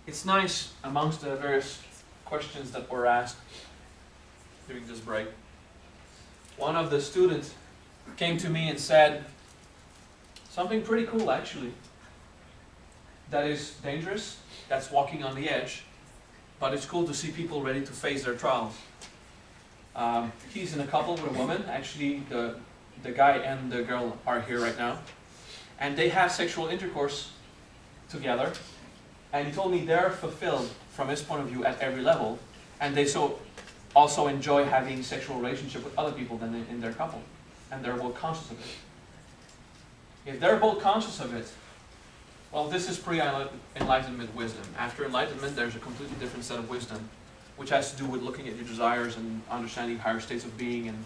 it's nice amongst the various questions that were asked during this break. One of the students came to me and said something pretty cool actually. That is dangerous, that's walking on the edge, but it's cool to see people ready to face their trials. He's in a couple with a woman. Actually, the guy and the girl are here right now. And they have sexual intercourse together. And he told me they're fulfilled from his point of view at every level. And they also enjoy having sexual relationship with other people than in their couple. And they're both conscious of it. If they're both conscious of it, well, this is pre-enlightenment wisdom. After enlightenment, there's a completely different set of wisdom, which has to do with looking at your desires and understanding higher states of being and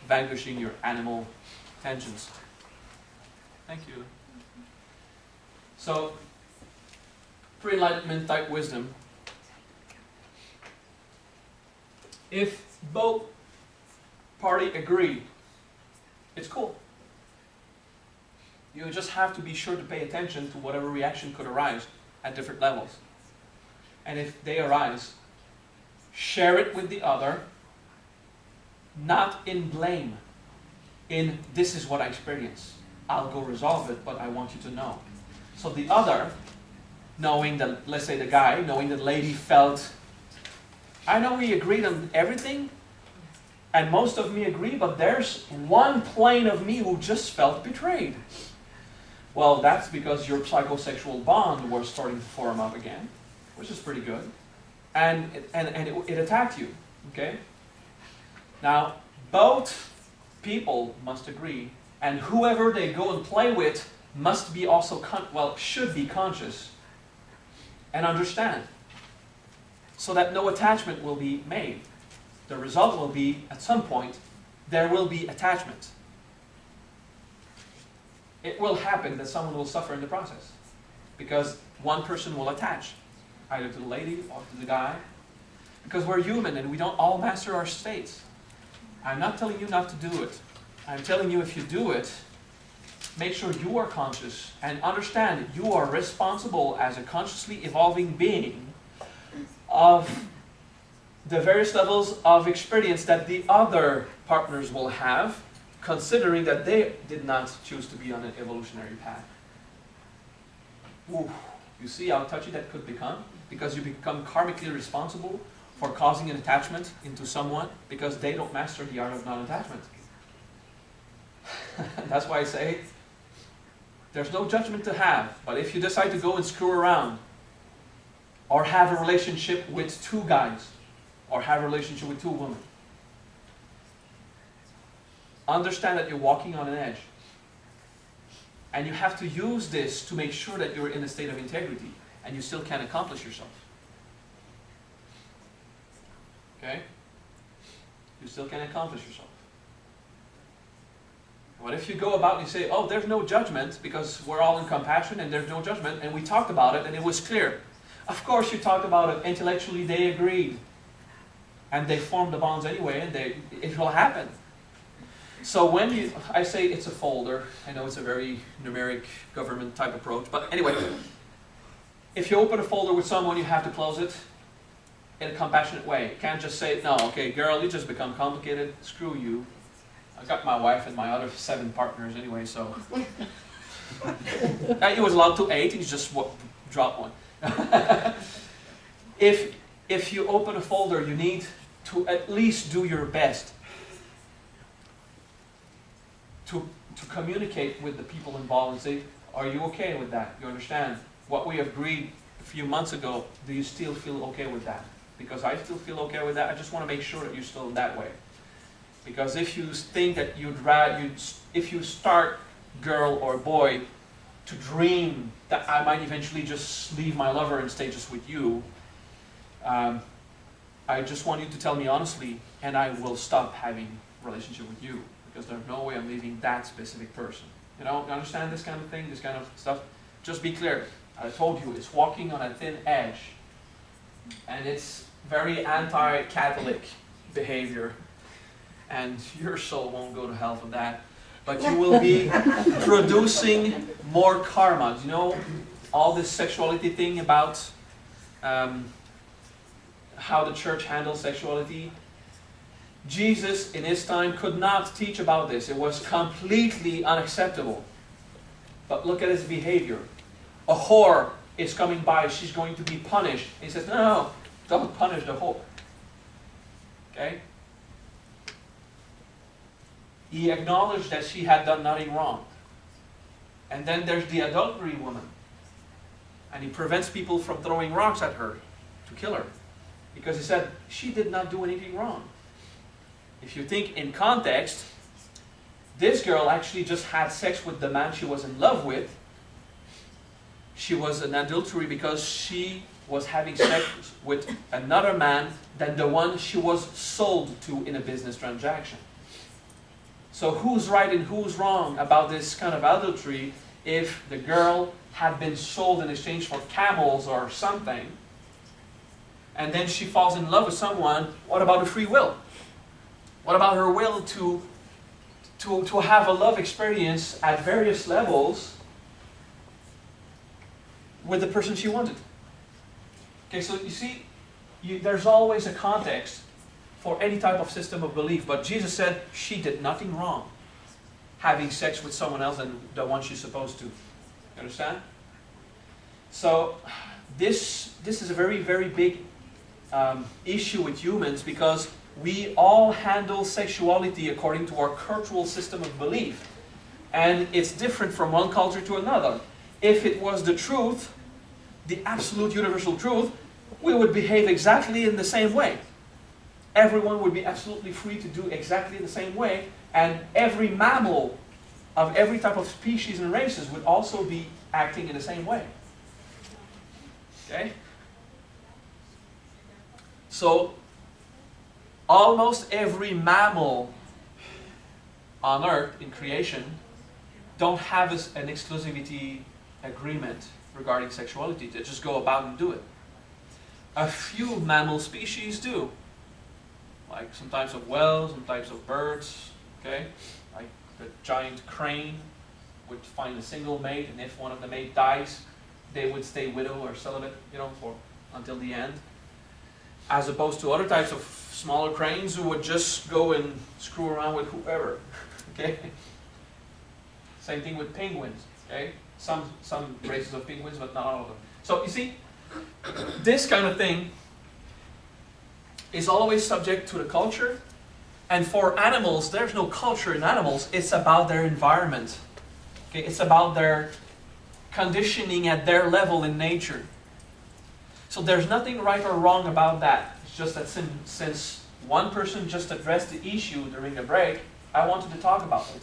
vanquishing your animal tensions. Thank you. So, pre-enlightenment type wisdom. If both parties agree, it's cool. You just have to be sure to pay attention to whatever reaction could arise at different levels. And if they arise, share it with the other, not in blame, in this is what I experienced. I'll go resolve it, but I want you to know. So the other, knowing that, let's say the guy, knowing that the lady felt, I know we agreed on everything, and most of me agree, but there's one plane of me who just felt betrayed. Well, that's because your psychosexual bond was starting to form up again, which is pretty good. And it attacked you, okay? Now, both people must agree, and whoever they go and play with must be also, should be conscious and understand, so that no attachment will be made. The result will be, at some point, there will be attachment. It will happen that someone will suffer in the process, because one person will attach, either to the lady or to the guy, because we're human and we don't all master our states. I'm not telling you not to do it. I'm telling you if you do it, make sure you are conscious and understand you are responsible as a consciously evolving being of the various levels of experience that the other partners will have, considering that they did not choose to be on an evolutionary path. Ooh, you see how touchy that could become? Because you become karmically responsible for causing an attachment into someone because they don't master the art of non-attachment. That's why I say there's no judgment to have, but if you decide to go and screw around or have a relationship with two guys or have a relationship with two women, understand that you're walking on an edge. And you have to use this to make sure that you're in a state of integrity and you still can accomplish yourself. Okay? You still can accomplish yourself. But if you go about and you say, oh, there's no judgment because we're all in compassion and there's no judgment, and we talked about it and it was clear. Of course you talked about it, intellectually they agreed. And they formed the bonds anyway and it will happen. So when I say it's a folder, I know it's a very numeric government type approach, but anyway, if you open a folder with someone, you have to close it in a compassionate way. You can't just say, no, okay, girl, you just become complicated, screw you. I got my wife and my other 7 partners anyway, so. He was allowed to 8, he just dropped one. If you open a folder, you need to at least do your best to communicate with the people involved and say, are you okay with that? You understand? What we agreed a few months ago, do you still feel okay with that? Because I still feel okay with that. I just want to make sure that you're still that way. Because if you think that if you start, girl or boy, to dream that I might eventually just leave my lover and stay just with you, I just want you to tell me honestly, and I will stop having a relationship with you. Because there's no way I'm leaving that specific person. You know, you understand this kind of thing, this kind of stuff? Just be clear. I told you, it's walking on a thin edge. And it's very anti-Catholic behavior. And your soul won't go to hell for that. But you will be producing more karma. You know, all this sexuality thing about how the church handles sexuality. Jesus in his time could not teach about this. It was completely unacceptable. But look at his behavior. A whore is coming by, she's going to be punished. He says, no, don't punish the whore. Okay? He acknowledged that she had done nothing wrong. And then there's the adultery woman. And he prevents people from throwing rocks at her to kill her. Because he said, she did not do anything wrong. If you think in context, this girl actually just had sex with the man she was in love with. She was an adultery because she was having sex with another man than the one she was sold to in a business transaction. So who's right and who's wrong about this kind of adultery if the girl had been sold in exchange for camels or something, and then she falls in love with someone? What about the free will? What about her will to have a love experience at various levels with the person she wanted? Okay, so you see, there's always a context for any type of system of belief. But Jesus said she did nothing wrong having sex with someone else than the one she's supposed to. You understand? So this is a very, very big issue with humans, because we all handle sexuality according to our cultural system of belief. And it's different from one culture to another. If it was the truth, the absolute universal truth, we would behave exactly in the same way. Everyone would be absolutely free to do exactly the same way, and every mammal of every type of species and races would also be acting in the same way. Okay? So, almost every mammal on Earth in creation don't have an exclusivity agreement regarding sexuality. They just go about and do it. A few mammal species do. Like some types of whales, some types of birds, okay? Like the giant crane would find a single mate, and if one of the mate dies, they would stay widow or celibate, until the end. As opposed to other types of smaller cranes who would just go and screw around with whoever, okay? Same thing with penguins, okay? Some races of penguins, but not all of them. So you see, this kind of thing is always subject to the culture. And for animals, there's no culture in animals. It's about their environment. Okay? It's about their conditioning at their level in nature. So there's nothing right or wrong about that. It's just that since one person just addressed the issue during the break, I wanted to talk about it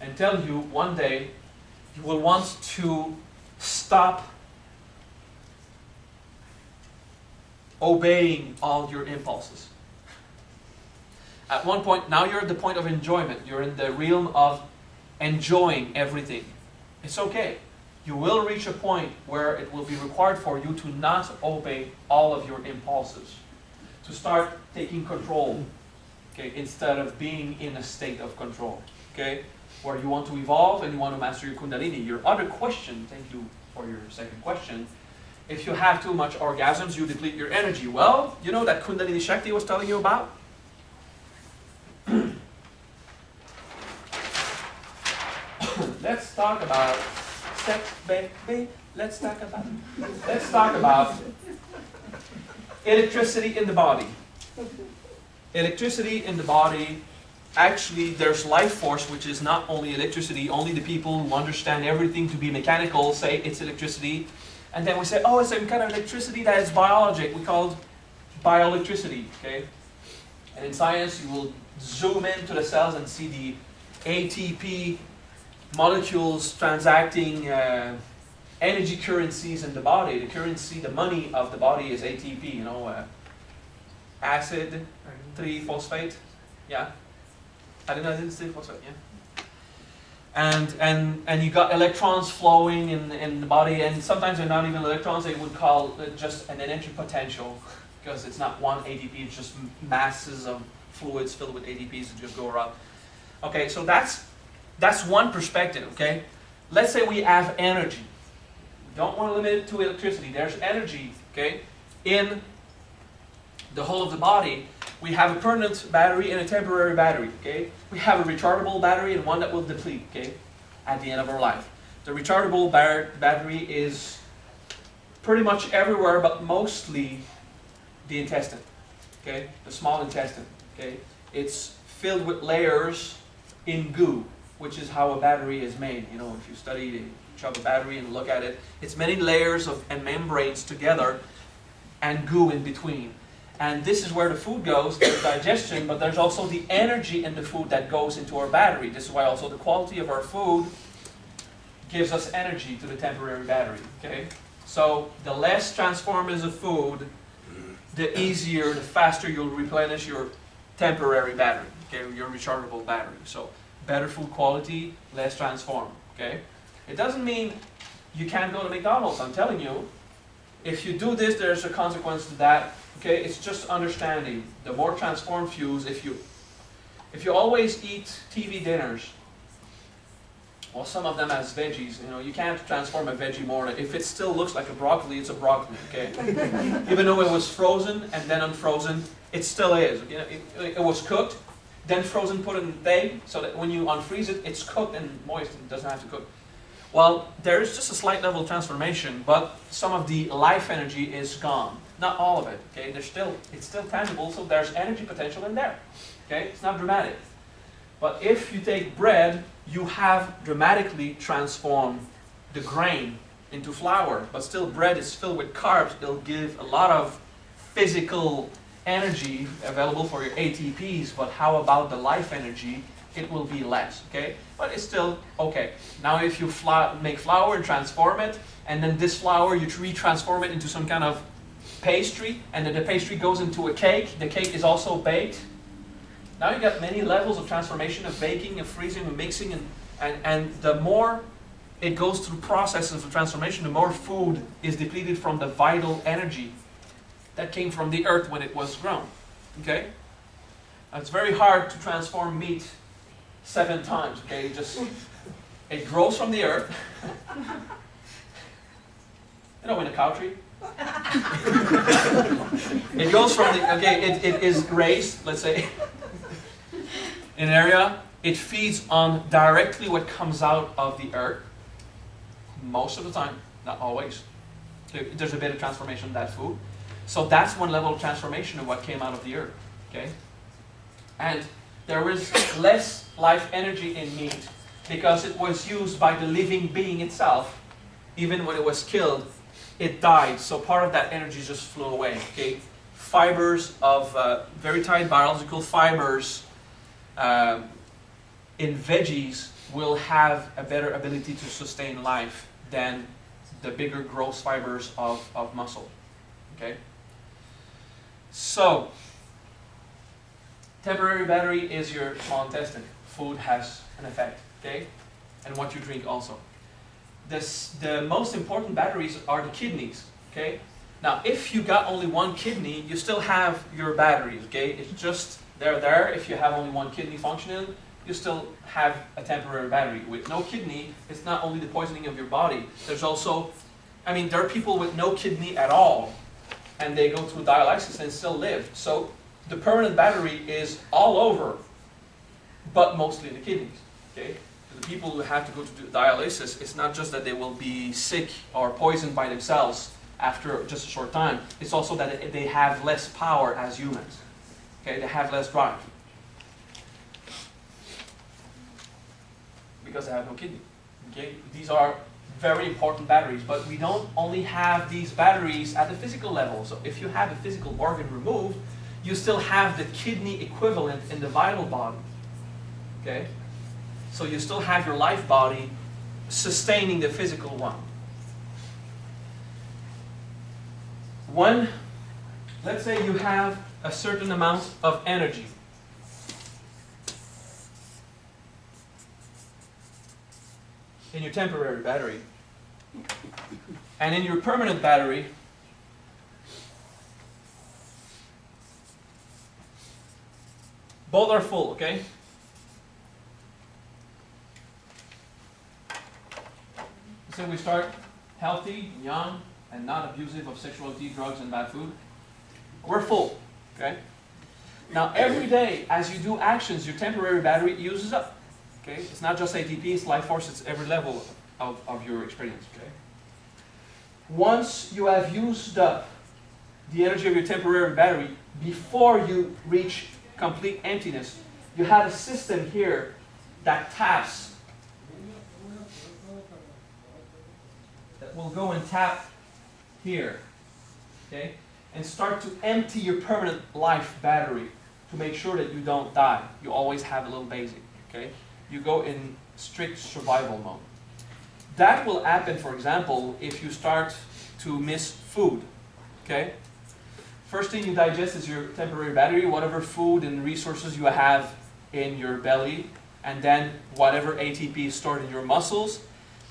and tell you one day you will want to stop obeying all your impulses. At one point, now you're at the point of enjoyment. You're in the realm of enjoying everything. It's okay. You will reach a point where it will be required for you to not obey all of your impulses. To start taking control, okay, instead of being in a state of control. Okay? Where you want to evolve and you want to master your Kundalini. Your other question, thank you for your second question, if you have too much orgasms, you deplete your energy. Well, you know that Kundalini Shakti I was telling you about? Let's talk about sex, baby. Let's talk about electricity in the body. Electricity in the body, actually there's life force, which is not only electricity. Only the people who understand everything to be mechanical say it's electricity. And then we say, oh, it's some kind of electricity that is biologic. We call it bioelectricity, okay? And in science, you will zoom into the cells and see the ATP molecules transacting energy currencies in the body. The currency, the money of the body is ATP, acid, 3-phosphate, yeah? I didn't say phosphate, yeah? And you got electrons flowing in the body, and sometimes they're not even electrons. They would call it just an energy potential, because it's not one ATP, it's just masses of fluids filled with ATPs that just go around. Okay, so that's one perspective, okay? Let's say we have energy. We don't want to limit it to electricity. There's energy, okay? in the whole of the body, we have a permanent battery and a temporary battery. Okay? We have a rechargeable battery and one that will deplete, okay, at the end of our life. The rechargeable battery is pretty much everywhere, but mostly the intestine, okay, the small intestine. Okay, it's filled with layers in goo, which is how a battery is made. You know, if you study each of a battery and look at it, it's many layers and membranes together, and goo in between. And this is where the food goes, the digestion, but there's also the energy in the food that goes into our battery. This is why also the quality of our food gives us energy to the temporary battery. Okay? So the less transformed is the food, the easier, the faster you'll replenish your temporary battery, okay, your rechargeable battery. So better food quality, less transformed. Okay? It doesn't mean you can't go to McDonald's. I'm telling you, if you do this, there's a consequence to that. Okay, it's just understanding. The more transformed foods, if you always eat TV dinners, well, some of them as veggies, you know, you can't transform a veggie more. If it still looks like a broccoli, it's a broccoli. Okay, even though it was frozen and then unfrozen, it still is. You know, it was cooked, then frozen, put in a day, so that when you unfreeze it, it's cooked and moist and doesn't have to cook. Well, there is just a slight level of transformation, but some of the life energy is gone. Not all of it, okay? It's still tangible, so there's energy potential in there. Okay? It's not dramatic. But if you take bread, you have dramatically transformed the grain into flour, but still bread is filled with carbs. It'll give a lot of physical energy available for your ATPs, but how about the life energy? It will be less, okay? But it's still okay. Now if you make flour and transform it, and then this flour you retransform it into some kind of pastry, and then the pastry goes into a cake, the cake is also baked. Now you got many levels of transformation, of baking, of freezing, of mixing, and the more it goes through processes of transformation, the more food is depleted from the vital energy that came from the earth when it was grown. Okay? Now, it's very hard to transform meat 7 times. Okay, it grows from the earth. You know, in a cow tree. It goes from the, it is raised, let's say, in an area. It feeds on directly what comes out of the earth. Most of the time, not always. There's a bit of transformation in that food. So that's one level of transformation of what came out of the earth. Okay? And there is less life energy in meat because it was used by the living being itself. Even when it was killed, it died. So part of that energy just flew away. Okay? Fibers of very tight biological fibers in veggies will have a better ability to sustain life than the bigger gross fibers of muscle. Okay? So, temporary battery is your small intestine. Food has an effect, okay? And what you drink also. The most important batteries are the kidneys, okay? Now, if you got only one kidney, you still have your batteries, okay? It's just, they're there. If you have only one kidney functioning, you still have a temporary battery. With no kidney, it's not only the poisoning of your body. There's also, I mean, there are people with no kidney at all, and they go through dialysis and still live. So the permanent battery is all over, but mostly in the kidneys. Okay? The people who have to go to dialysis, it's not just that they will be sick or poisoned by themselves after just a short time. It's also that they have less power as humans. Okay? They have less drive. Because they have no kidney. Okay? These are very important batteries, but we don't only have these batteries at the physical level. So if you have a physical organ removed, you still have the kidney equivalent in the vital body. Okay? So you still have your life body sustaining the physical one. Let's say you have a certain amount of energy. In your temporary battery. And in your permanent battery, both are full, okay? So we start healthy, young, and not abusive of sexuality, drugs, and bad food, we're full. Okay? Now, every day, as you do actions, your temporary battery uses up. Okay? It's not just ATP, it's life force, it's every level of your experience. Okay? Once you have used up the energy of your temporary battery, before you reach complete emptiness, you have a system here that taps, that will go and tap here, okay, and start to empty your permanent life battery to make sure that you don't die. You always have a little basic, okay? You go in strict survival mode. That will happen, for example, if you start to miss food, okay? First thing you digest is your temporary battery, whatever food and resources you have in your belly, and then whatever ATP is stored in your muscles.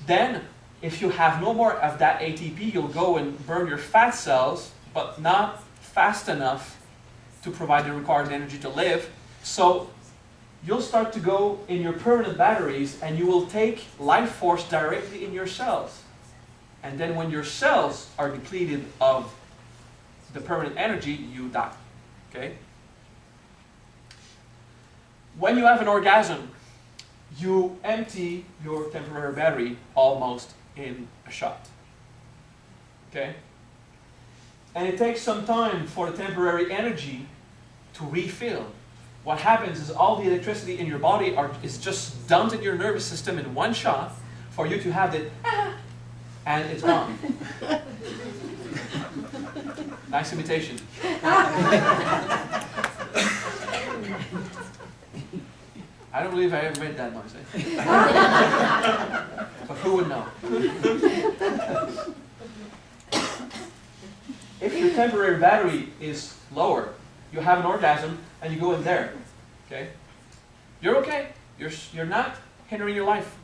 Then, if you have no more of that ATP, you'll go and burn your fat cells, but not fast enough to provide the required energy to live. So, you'll start to go in your permanent batteries, and you will take life force directly in your cells. And then when your cells are depleted of the permanent energy, you die. Okay? When you have an orgasm, you empty your temporary battery almost in a shot. Okay? And it takes some time for the temporary energy to refill. What happens is all the electricity in your body is just dumped in your nervous system in one shot for you to have the and it's gone. Nice imitation. I don't believe I ever made that noise. But who would know? If your temporary battery is lower, you have an orgasm and you go in there. Okay? You're okay. You're not hindering your life.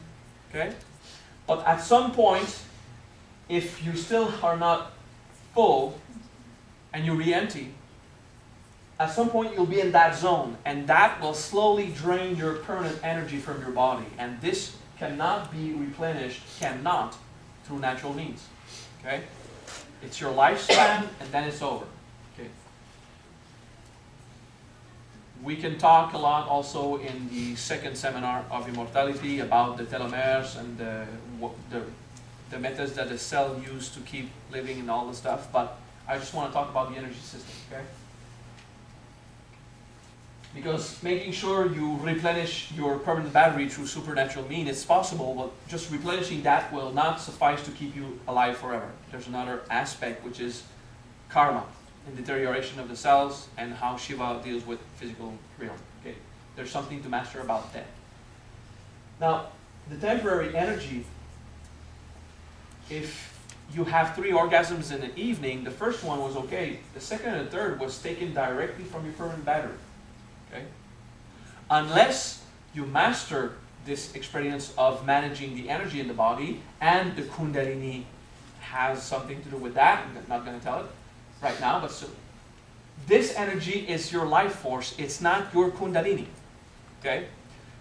Okay? But at some point, if you still are not full and you re-empty, at some point you'll be in that zone, and that will slowly drain your permanent energy from your body. And this cannot be replenished, through natural means. Okay? It's your lifespan, and then it's over. Okay? We can talk a lot also in the second seminar of immortality about the telomeres and the methods that the cell uses to keep living and all the stuff, but I just want to talk about the energy system, okay? Because making sure you replenish your permanent battery through supernatural means, it's possible, but just replenishing that will not suffice to keep you alive forever. There's another aspect, which is karma, and deterioration of the cells, and how Shiva deals with physical realm. Okay? There's something to master about that. Now, the temporary energy, if you have 3 orgasms in the evening, the first one was okay. The second and the third was taken directly from your permanent battery. Okay? Unless you master this experience of managing the energy in the body, and the Kundalini has something to do with that. I'm not going to tell it right now, but so this energy is your life force. It's not your Kundalini. Okay?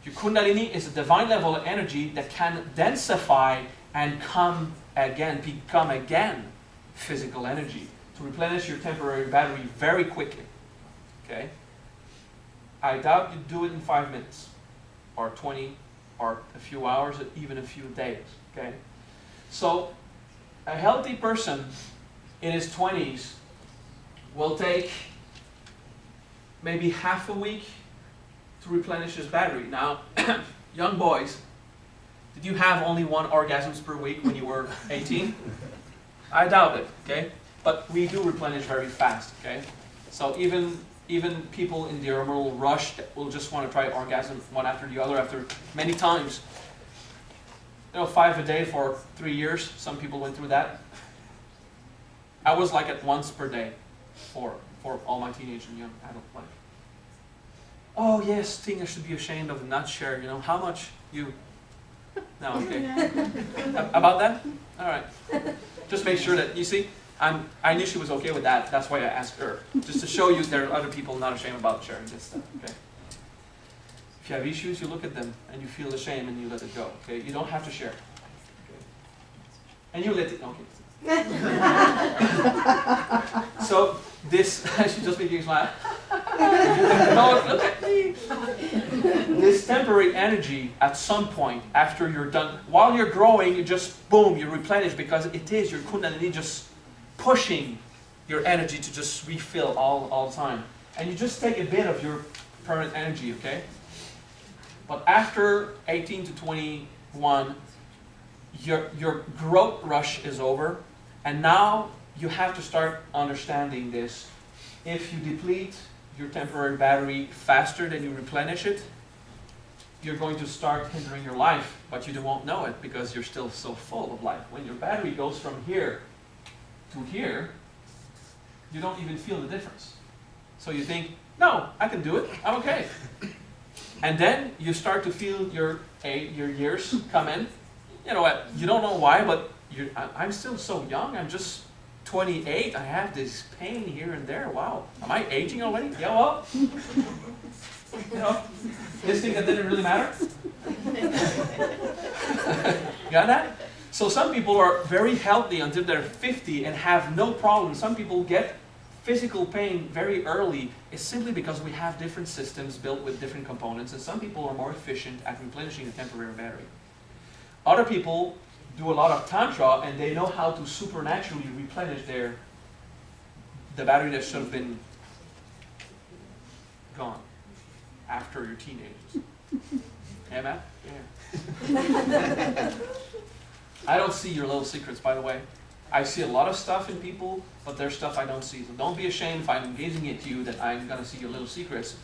Your Kundalini is a divine level of energy that can densify and become again physical energy to replenish your temporary battery very quickly. Okay? I doubt you do it in 5 minutes, or 20, or a few hours, or even a few days. Okay? So, a healthy person in his 20s will take maybe half a week to replenish his battery. Now, young boys, did you have only 1 orgasm per week when you were 18? I doubt it, okay? But we do replenish very fast, okay? So even people in the hormonal rush that will just want to try orgasm one after the other after many times. 5 a day for 3 years. Some people went through that. I was like at once per day for all my teenage and young adult life. Oh yes, thing I should be ashamed of and not share. How much you... No, okay. About that? All right. Just make sure that, you see, I knew she was okay with that. That's why I asked her. Just to show you there are other people not ashamed about sharing this stuff, okay? If you have issues, you look at them and you feel the shame and you let it go, okay? You don't have to share. Okay? And you let it, okay. So this, I should just make you smile. No, look at me. This temporary energy, at some point after you're done, while you're growing, you just boom, you replenish, because it is your Kundalini just pushing your energy to just refill all the time. And you just take a bit of your permanent energy, okay? But after 18 to 21, your growth rush is over, and now you have to start understanding this. If you deplete your temporary battery faster than you replenish it, you're going to start hindering your life, but you won't know it because you're still so full of life. When your battery goes from here to here, you don't even feel the difference. So you think, no, I can do it, I'm okay. And then you start to feel your years come in. You know what, you don't know why, but I'm still so young, I'm just 28, I have this pain here and there, wow. Am I aging already? Yeah, well, you know, this thing that didn't really matter. Got that? So some people are very healthy until they're 50 and have no problem. Some people get physical pain very early. It's simply because we have different systems built with different components, and some people are more efficient at replenishing a temporary battery. Other people do a lot of tantra and they know how to supernaturally replenish the battery that should have been gone after your teenagers. Yeah, Matt? Yeah. I don't see your little secrets, by the way. I see a lot of stuff in people, but there's stuff I don't see. So don't be ashamed if I'm engaging at you that I'm going to see your little secrets.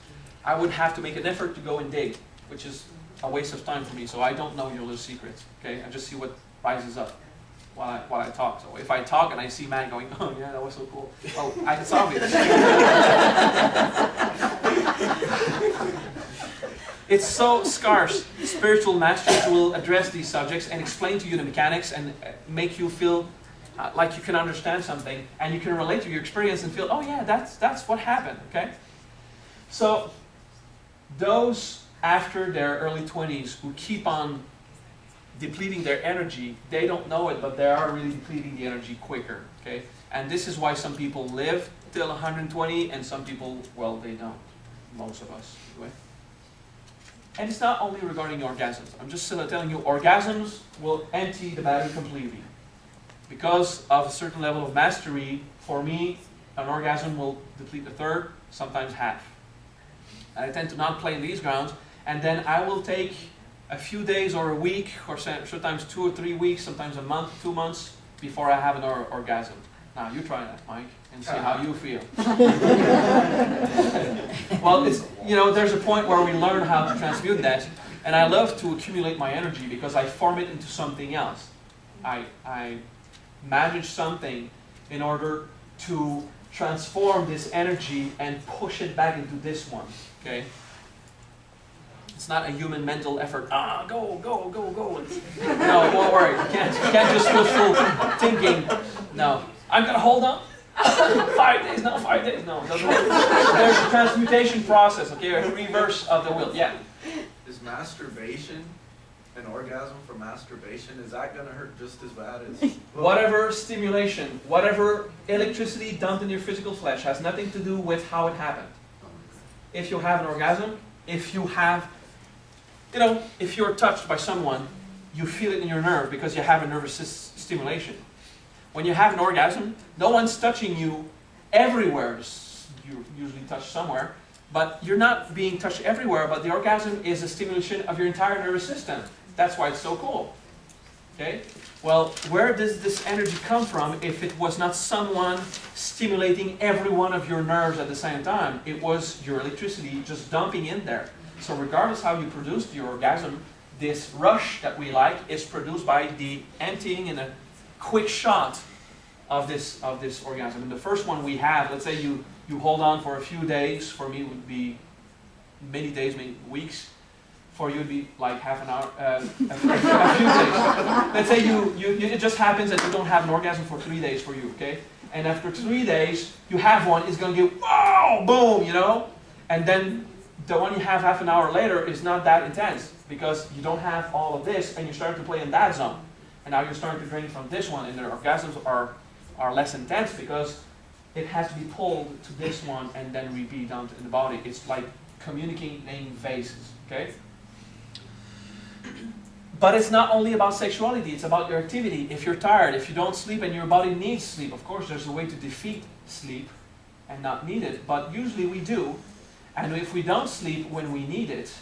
I would have to make an effort to go and dig, which is a waste of time for me. So I don't know your little secrets. Okay, I just see what rises up while I talk. So if I talk and I see Matt going, oh yeah, that was so cool. Oh, it's obvious. It's so scarce. Spiritual masters will address these subjects and explain to you the mechanics and make you feel like you can understand something and you can relate to your experience and feel, oh yeah, that's what happened. Okay. So those after their early 20s who keep on depleting their energy, they don't know it, but they are really depleting the energy quicker, okay? And this is why some people live till 120 and some people, well, they don't. Most of us, anyway. And it's not only regarding orgasms. I'm just telling you, orgasms will empty the battery completely. Because of a certain level of mastery, for me, an orgasm will deplete a third, sometimes half. And I tend to not play in these grounds, and then I will take a few days or a week, or sometimes 2 or 3 weeks, sometimes a month, 2 months, before I have an orgasm. Now, you try that, Mike, and see how you feel. Well, it's, you know, there's a point where we learn how to transmute that, and I love to accumulate my energy because I form it into something else. I manage something in order to transform this energy and push it back into this one, okay? It's not a human mental effort. Go. No, don't worry. You can't just wishful thinking. No, I'm gonna hold on. 5 days, no, 5 days, no. It doesn't work. There's a transmutation process. Okay, a reverse of the will. Yeah. Is masturbation an orgasm for masturbation? Is that gonna hurt just as bad as whatever stimulation, whatever electricity dumped in your physical flesh has nothing to do with how it happened. If you have an orgasm, if you have, you know, if you're touched by someone, you feel it in your nerve because you have a nervous stimulation. When you have an orgasm, no one's touching you everywhere. You usually touch somewhere, but you're not being touched everywhere, but the orgasm is a stimulation of your entire nervous system. That's why it's so cool. Okay? Well, where does this energy come from if it was not someone stimulating every one of your nerves at the same time? It was your electricity just dumping in there. So regardless how you produced your orgasm, this rush that we like is produced by the emptying in a quick shot of this orgasm. And the first one we have, let's say you hold on for a few days. For me it would be many days, many weeks. For you it would be like half an hour, a few days. Let's say it just happens that you don't have an orgasm for 3 days for you, okay? And after 3 days, you have one, it's going to get, wow, boom, you know? And then the one you have half an hour later is not that intense because you don't have all of this and you start to play in that zone. and now you're starting to drink from this one, and the orgasms are less intense because it has to be pulled to this one and then repeat down in the body. It's like communicating vases, okay? But it's not only about sexuality, it's about your activity. If you're tired, if you don't sleep and your body needs sleep, of course there's a way to defeat sleep and not need it, but usually we do. And if we don't sleep when we need it,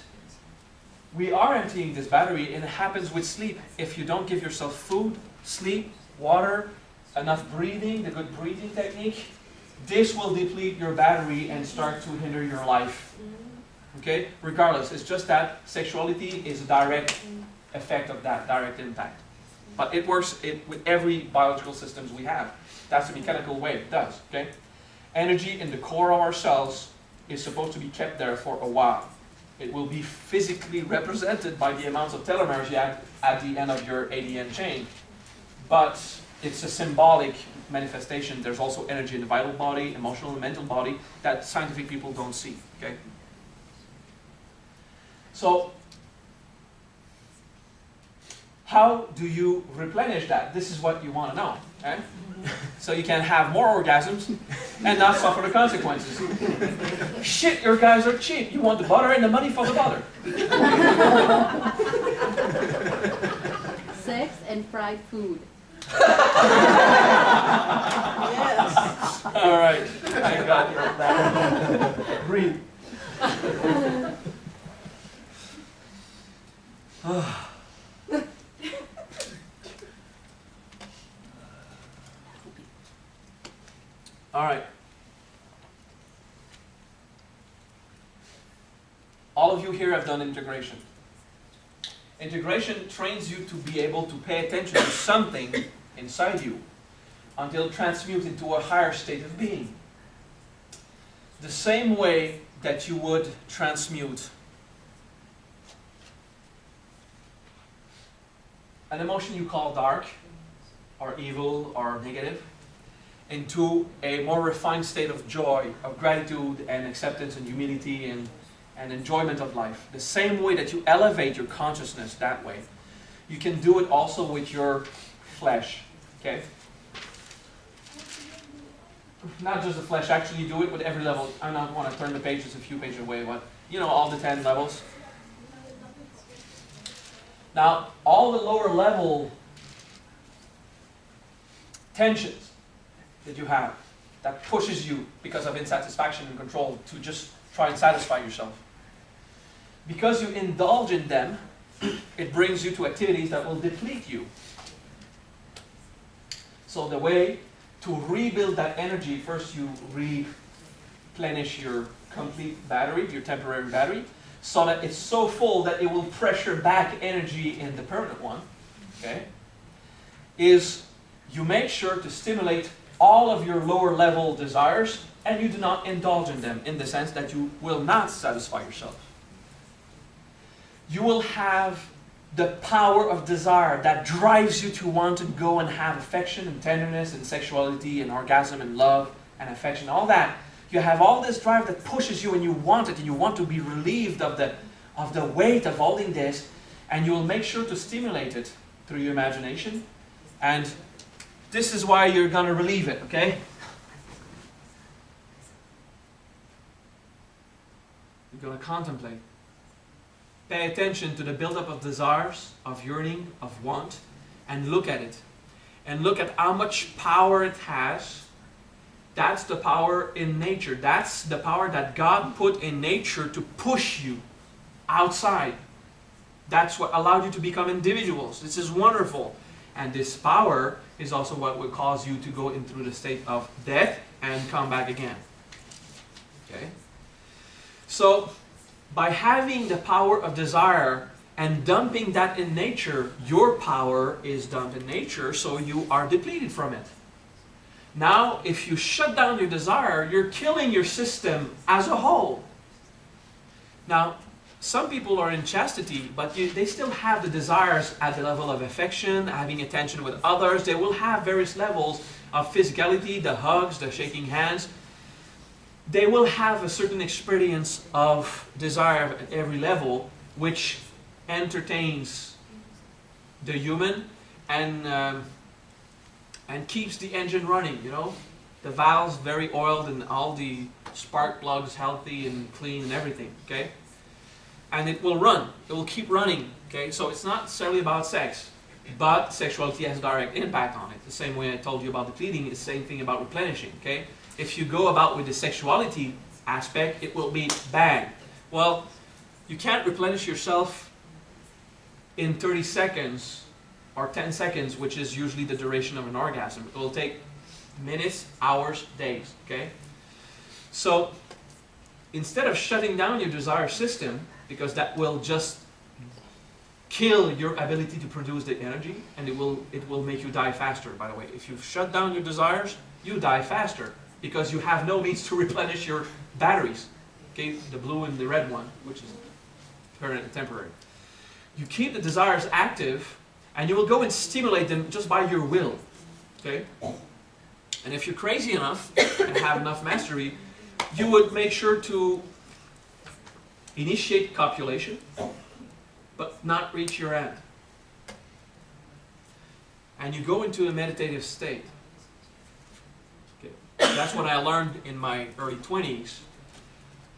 we are emptying this battery, and it happens with sleep. If you don't give yourself food, sleep, water, enough breathing, the good breathing technique, this will deplete your battery and start to hinder your life. Okay? Regardless, it's just that sexuality is a direct effect of that, direct impact. But it works with every biological systems we have. That's the mechanical way it does. Okay? Energy in the core of our cells is supposed to be kept there for a while. It will be physically represented by the amounts of telomeres you have at the end of your ADN chain. But it's a symbolic manifestation. There's also energy in the vital body, emotional and mental body, that scientific people don't see. Okay? So, how do you replenish that? This is what you want to know. Okay? So you can have more orgasms and not suffer the consequences. Shit, your guys are cheap. You want the butter and the money for the butter. Sex and fried food. Yes. All right, I got that. Breathe. All right. All of you here have done integration. Integration trains you to be able to pay attention to something inside you until it transmutes into a higher state of being. The same way that you would transmute an emotion you call dark, or evil, or negative, into a more refined state of joy, of gratitude and acceptance and humility and enjoyment of life. The same way that you elevate your consciousness that way, you can do it also with your flesh. Okay? Not just the flesh, actually do it with every level. I don't want to turn the pages a few pages away, but you know, all the 10 levels. Now, all the lower level tensions that you have, that pushes you because of insatisfaction and control to just try and satisfy yourself. Because you indulge in them, it brings you to activities that will deplete you. So the way to rebuild that energy, first you replenish your complete battery, your temporary battery, so that it's so full that it will pressure back energy in the permanent one, okay, is you make sure to stimulate all of your lower level desires, and you do not indulge in them, in the sense that you will not satisfy yourself. You will have the power of desire that drives you to want to go and have affection and tenderness and sexuality and orgasm and love and affection, all that. You have all this drive that pushes you, and you want it, and you want to be relieved of the weight of holding this, and you will make sure to stimulate it through your imagination. And this is why you're going to relieve it, okay? You're going to contemplate. Pay attention to the buildup of desires, of yearning, of want, and look at it. And look at how much power it has. That's the power in nature. That's the power that God put in nature to push you outside. That's what allowed you to become individuals. This is wonderful. And this power is also what will cause you to go into the state of death and come back again. Okay? So, by having the power of desire and dumping that in nature, your power is dumped in nature, so you are depleted from it. Now, if you shut down your desire, you're killing your system as a whole. Now, some people are in chastity, but they still have the desires at the level of affection, having attention with others. They will have various levels of physicality, the hugs, the shaking hands. They will have a certain experience of desire at every level, which entertains the human and keeps the engine running, you know. The valves very oiled and all the spark plugs healthy and clean and everything, okay? And it will run. It will keep running, okay? So it's not necessarily about sex, but sexuality has a direct impact on it. The same way I told you about depleting, it's the same thing about replenishing, okay? If you go about with the sexuality aspect, it will be bang. Well, you can't replenish yourself in 30 seconds or 10 seconds, which is usually the duration of an orgasm. It will take minutes, hours, days, okay? So instead of shutting down your desire system, because that will just kill your ability to produce the energy, and it will make you die faster, by the way. If you shut down your desires, you die faster, because you have no means to replenish your batteries, okay? The blue and the red one, which is permanent and temporary. You keep the desires active, and you will go and stimulate them just by your will, okay? And if you're crazy enough and have enough mastery, you would make sure to initiate copulation, but not reach your end. And you go into a meditative state. Okay. That's what I learned in my early 20s.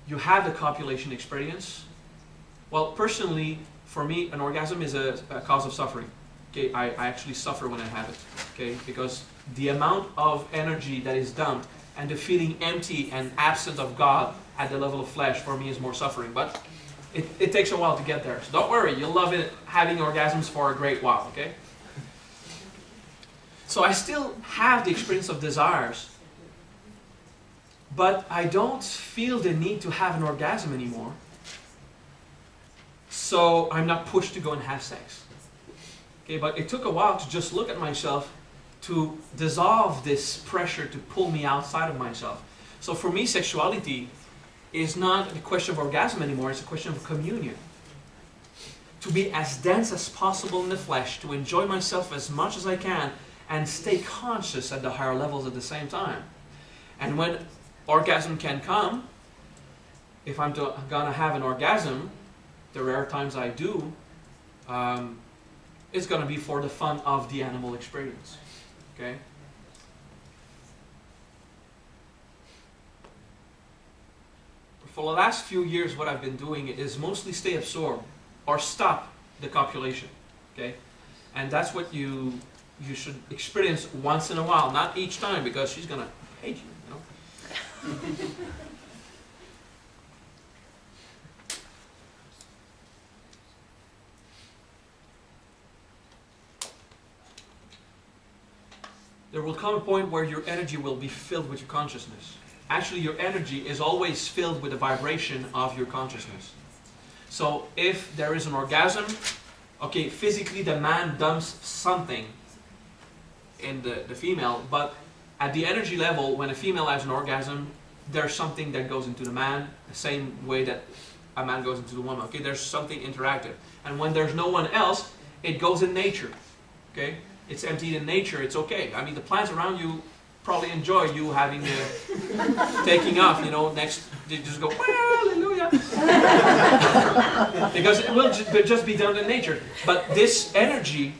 You have the copulation experience. Well, personally, for me, an orgasm is a cause of suffering. Okay, I actually suffer when I have it. Okay, because the amount of energy that is dumped and the feeling empty and absent of God at the level of flesh for me is more suffering. But it takes a while to get there. So don't worry, you'll love it having orgasms for a great while. Okay. So I still have the experience of desires, but I don't feel the need to have an orgasm anymore. So I'm not pushed to go and have sex. Okay, but it took a while to just look at myself to dissolve this pressure to pull me outside of myself. So for me, sexuality is not a question of orgasm anymore, it's a question of communion. To be as dense as possible in the flesh, to enjoy myself as much as I can, and stay conscious at the higher levels at the same time. And when orgasm can come, if I'm gonna have an orgasm, the rare times I do, it's gonna be for the fun of the animal experience. Okay? For the last few years, what I've been doing is mostly stay absorbed or stop the copulation. Okay? And that's what you should experience once in a while, not each time, because she's gonna hate you, you know? There will come a point where your energy will be filled with your consciousness. Actually, your energy is always filled with the vibration of your consciousness. So if there is an orgasm, okay, physically the man dumps something in the female, but at the energy level, when a female has an orgasm, there's something that goes into the man, the same way that a man goes into the woman. Okay, there's something interactive. And when there's no one else, it goes in nature. Okay? It's emptied in nature, it's okay. I mean, the plants around you probably enjoy you having the taking off, you know, next, they just go, hallelujah. Because it will just be done in nature. But this energy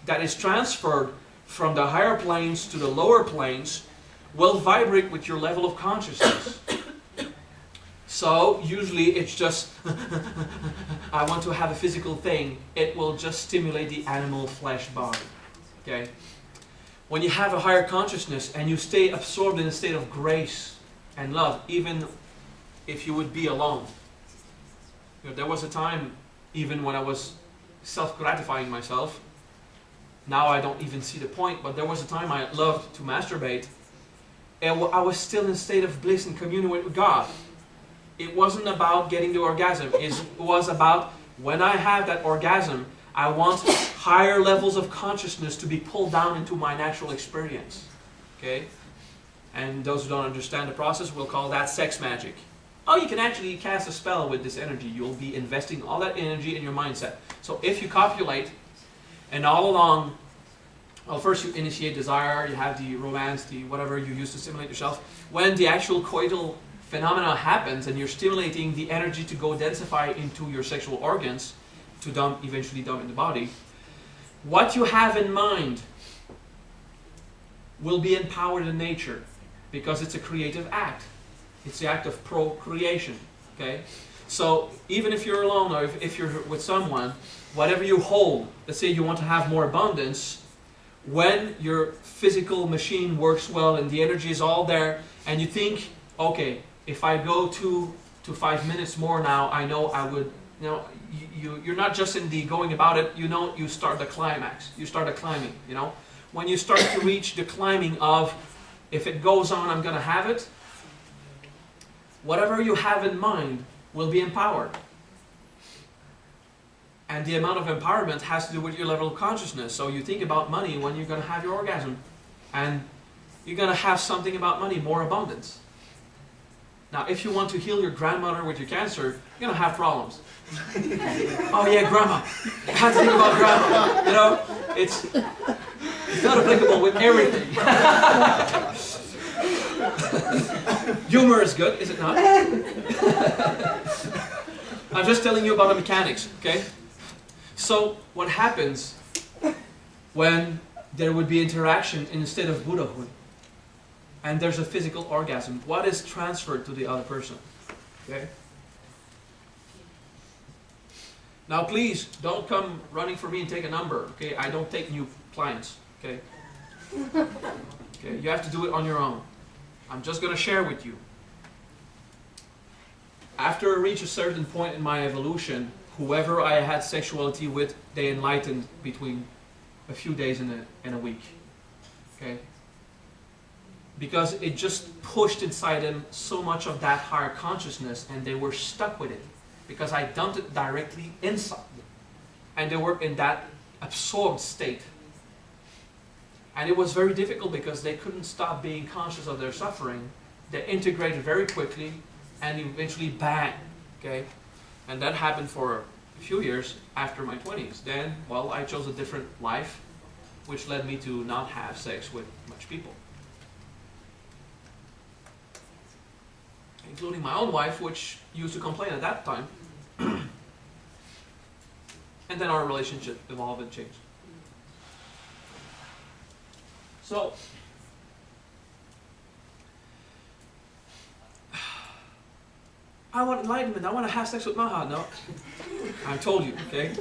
that is transferred from the higher planes to the lower planes will vibrate with your level of consciousness. So usually it's just, I want to have a physical thing. It will just stimulate the animal flesh body. Okay? When you have a higher consciousness and you stay absorbed in a state of grace and love, even if you would be alone. You know, there was a time, even when I was self-gratifying myself, now I don't even see the point, but there was a time I loved to masturbate, and I was still in a state of bliss and communion with God. It wasn't about getting the orgasm, it was about when I have that orgasm, I want higher levels of consciousness to be pulled down into my natural experience. Okay? And those who don't understand the process will call that sex magic. Oh, you can actually cast a spell with this energy. You'll be investing all that energy in your mindset. So if you copulate, and all along, well, first you initiate desire, you have the romance, the whatever you use to stimulate yourself. When the actual coital phenomena happens and you're stimulating the energy to go densify into your sexual organs, to eventually dump in the body, what you have in mind will be empowered in nature, because it's a creative act. It's the act of procreation. Okay? So even if you're alone, or if you're with someone, whatever you hold, let's say you want to have more abundance, when your physical machine works well and the energy is all there, and you think, okay, if I go 2 to 5 minutes more now, I know I would, you're not just in the going about it, you start the climax. You start the climbing, When you start to reach the climbing of, if it goes on, I'm going to have it, whatever you have in mind will be empowered. And the amount of empowerment has to do with your level of consciousness. So you think about money when you're going to have your orgasm. And you're going to have something about money, more abundance. Now, if you want to heal your grandmother with your cancer, you're going to have problems. Oh yeah, grandma. I had to think about grandma. It's not applicable with everything. Humor is good, is it not? I'm just telling you about the mechanics, okay? So, what happens when there would be interaction in the state of Buddhahood, and there's a physical orgasm? What is transferred to the other person? Okay? Now, please don't come running for me and take a number. Okay, I don't take new clients. Okay. Okay, you have to do it on your own. I'm just going to share with you. After I reach a certain point in my evolution, whoever I had sexuality with, they enlightened between a few days and a week. Okay? Because it just pushed inside them so much of that higher consciousness, and they were stuck with it. Because I dumped it directly inside them. And they were in that absorbed state. And it was very difficult because they couldn't stop being conscious of their suffering. They integrated very quickly, and eventually bang. Okay? And that happened for a few years after my 20s. Then, well, I chose a different life, which led me to not have sex with much people. Including my own wife, which used to complain at that time. And then our relationship evolved and changed. So, I want enlightenment, I want to have sex with Maha. No, I told you, okay?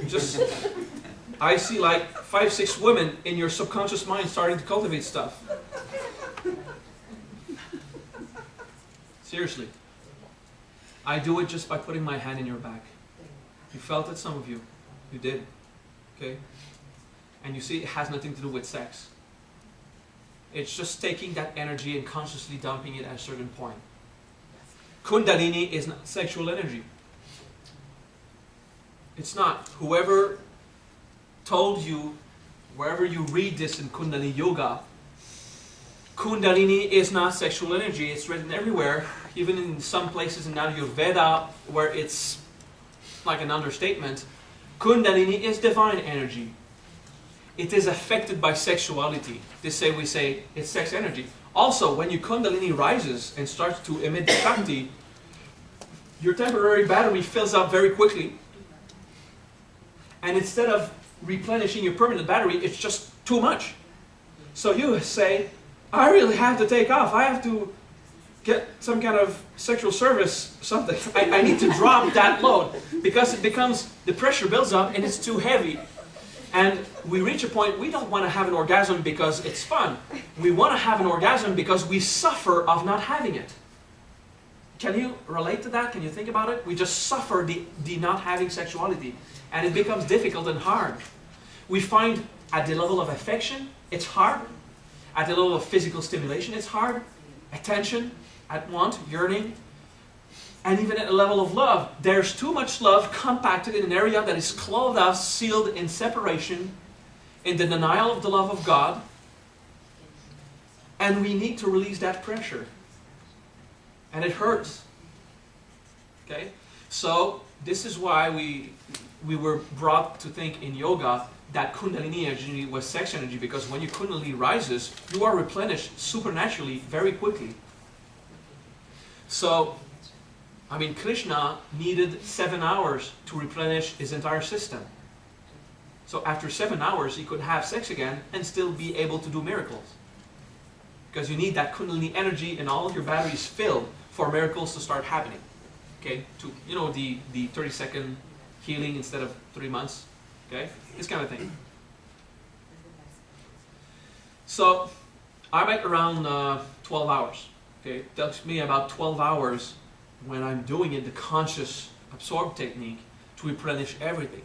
I see like 5, 6 women in your subconscious mind starting to cultivate stuff. Seriously. I do it just by putting my hand in your back. You felt it, some of you. You did. Okay? And you see, it has nothing to do with sex. It's just taking that energy and consciously dumping it at a certain point. Kundalini is not sexual energy. It's not. Whoever told you, wherever you read this in Kundalini Yoga, Kundalini is not sexual energy. It's written everywhere, even in some places in Ayurveda, where it's like an understatement. Kundalini is divine energy. It is affected by sexuality. We say it's sex energy. Also, when your Kundalini rises and starts to emit the Shakti, your temporary battery fills up very quickly. And instead of replenishing your permanent battery, it's just too much. So you say, I really have to take off. I have to get some kind of sexual service, something. I need to drop that load, because it becomes, the pressure builds up and it's too heavy. And we reach a point, we don't want to have an orgasm because it's fun. We want to have an orgasm because we suffer of not having it. Can you relate to that? Can you think about it? We just suffer the not having sexuality. And it becomes difficult and hard. We find at the level of affection, it's hard. At the level of physical stimulation, it's hard. Attention, at want, yearning. And even at a level of love, there's too much love compacted in an area that is closed off, sealed in separation, in the denial of the love of God. And we need to release that pressure. And it hurts. Okay? So, this is why we were brought to think in yoga that Kundalini energy was sex energy, because when your Kundalini rises, you are replenished supernaturally very quickly. So, I mean, Krishna needed 7 hours to replenish his entire system. So after 7 hours, he could have sex again and still be able to do miracles. Because you need that Kundalini energy and all of your batteries filled for miracles to start happening. Okay, to, you know, the 30-second healing instead of 3 months. Okay, this kind of thing. So I'm at around 12 hours. Okay, it takes me about 12 hours when I'm doing it, the conscious absorb technique, to replenish everything.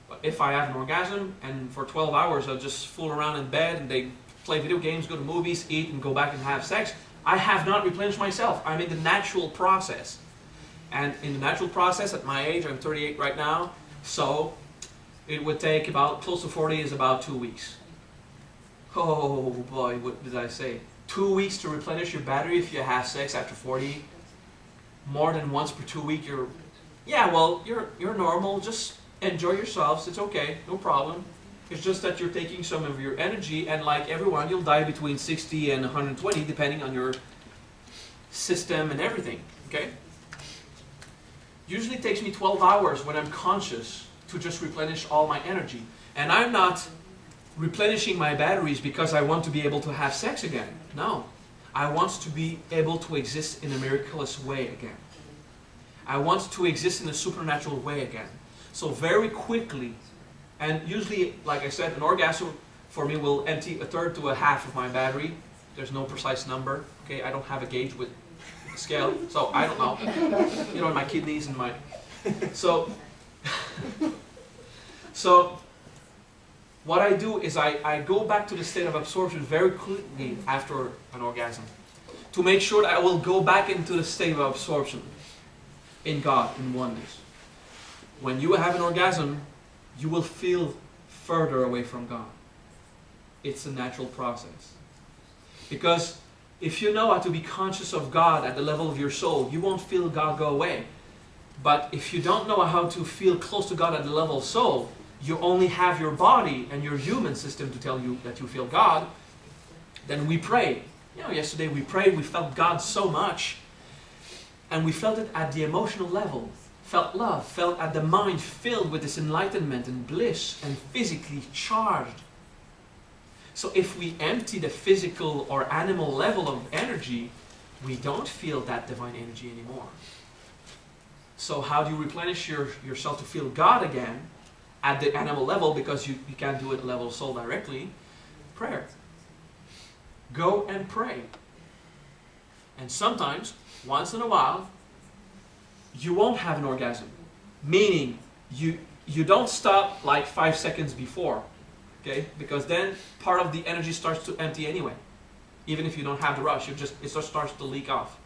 But if I have an orgasm and for 12 hours I'll just fool around in bed and they play video games, go to movies, eat, and go back and have sex, I have not replenished myself. I'm in the natural process. And in the natural process, at my age, I'm 38 right now, so it would take about, close to 40 is about 2 weeks. Oh boy, what did I say? 2 weeks to replenish your battery if you have sex after 40. More than once per 2 weeks, you're normal, just enjoy yourselves, it's okay, no problem. It's just that you're taking some of your energy, and like everyone, you'll die between 60 and 120, depending on your system and everything, okay? Usually it takes me 12 hours when I'm conscious to just replenish all my energy. And I'm not replenishing my batteries because I want to be able to have sex again. No. I want to be able to exist in a miraculous way again. I want to exist in a supernatural way again. So very quickly, and usually, like I said, an orgasm for me will empty a third to a half of my battery. There's no precise number. Okay, I don't have a gauge with a scale, so I don't know. You know, my kidneys and my... So what I do is I go back to the state of absorption very quickly after an orgasm to make sure that I will go back into the state of absorption in God, in oneness. When you have an orgasm, you will feel further away from God. It's a natural process. Because if you know how to be conscious of God at the level of your soul, you won't feel God go away. But if you don't know how to feel close to God at the level of soul, you only have your body and your human system to tell you that you feel God, then we pray. You know, yesterday we prayed, we felt God so much, and we felt it at the emotional level. Felt love, felt at the mind filled with this enlightenment and bliss and physically charged. So if we empty the physical or animal level of energy, we don't feel that divine energy anymore. So how do you replenish yourself to feel God again at the animal level, because you can't do it at the level of soul directly? Prayer. Go and pray. And sometimes, once in a while, you won't have an orgasm. Meaning, you don't stop like 5 seconds before. Okay? Because then part of the energy starts to empty anyway. Even if you don't have the rush, it just starts to leak off.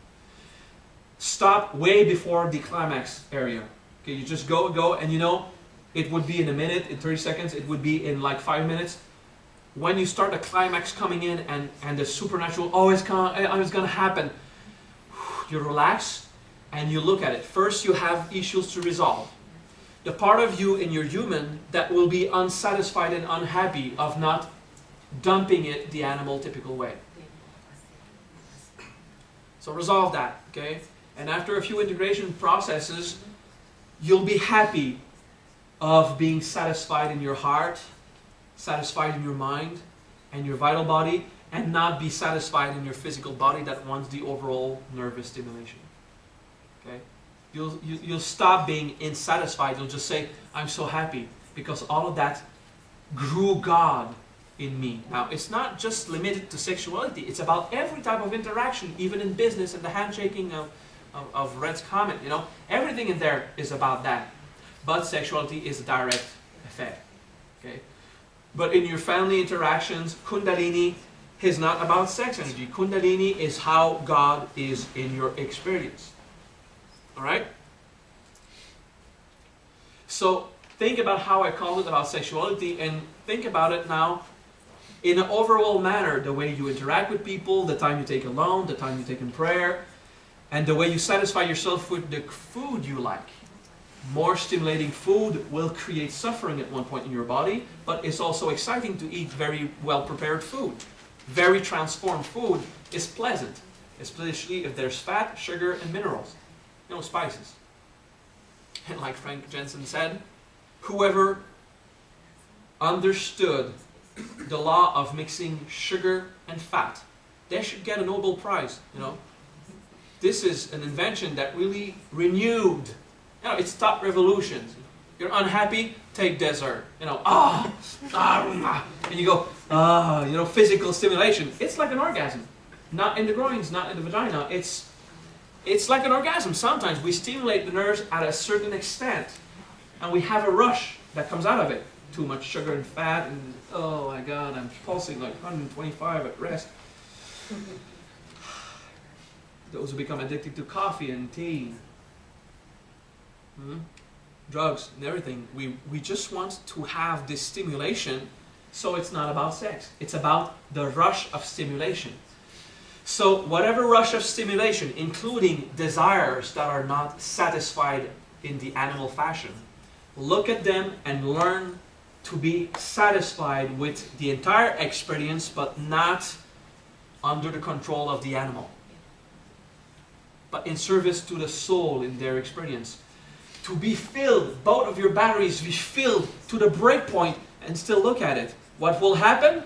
Stop way before the climax area. Okay, you just go, and you know, it would be in a minute, in 30 seconds, it would be in like 5 minutes. When you start the climax coming in and the supernatural, oh, it's gonna happen, you relax and you look at it. First, you have issues to resolve. The part of you in your human that will be unsatisfied and unhappy of not dumping it the animal typical way. So resolve that, okay? And after a few integration processes, you'll be happy of being satisfied in your heart, satisfied in your mind and your vital body, and not be satisfied in your physical body that wants the overall nervous stimulation. Okay? You'll stop being insatisfied. You'll just say, I'm so happy, because all of that grew God in me. Now, it's not just limited to sexuality. It's about every type of interaction, even in business and the handshaking of Red's comment. You know, everything in there is about that. But sexuality is a direct effect. Okay? But in your family interactions, Kundalini is not about sex energy. Kundalini is how God is in your experience. Alright? So think about how I called it about sexuality, and think about it now in an overall manner. The way you interact with people, the time you take alone, the time you take in prayer, and the way you satisfy yourself with the food you like. More stimulating food will create suffering at one point in your body, but it's also exciting to eat very well prepared food. Very transformed food is pleasant, especially if there's fat, sugar, and minerals. No spices. And like Frank Jensen said, whoever understood the law of mixing sugar and fat, they should get a Nobel Prize, you know. This is an invention that really renewed, you know, it stopped revolutions. You're unhappy, take dessert, you know, and you go, you know, physical stimulation. It's like an orgasm. Not in the groins, not in the vagina. It's like an orgasm. Sometimes we stimulate the nerves at a certain extent, and we have a rush that comes out of it. Too much sugar and fat, and oh my God, I'm pulsing like 125 at rest. Those who become addicted to coffee and tea, drugs and everything, we just want to have this stimulation, so it's not about sex. It's about the rush of stimulation. So whatever rush of stimulation, including desires that are not satisfied in the animal fashion, look at them and learn to be satisfied with the entire experience, but not under the control of the animal, but in service to the soul in their experience. To be filled, both of your batteries be filled to the break point, and still look at it. What will happen?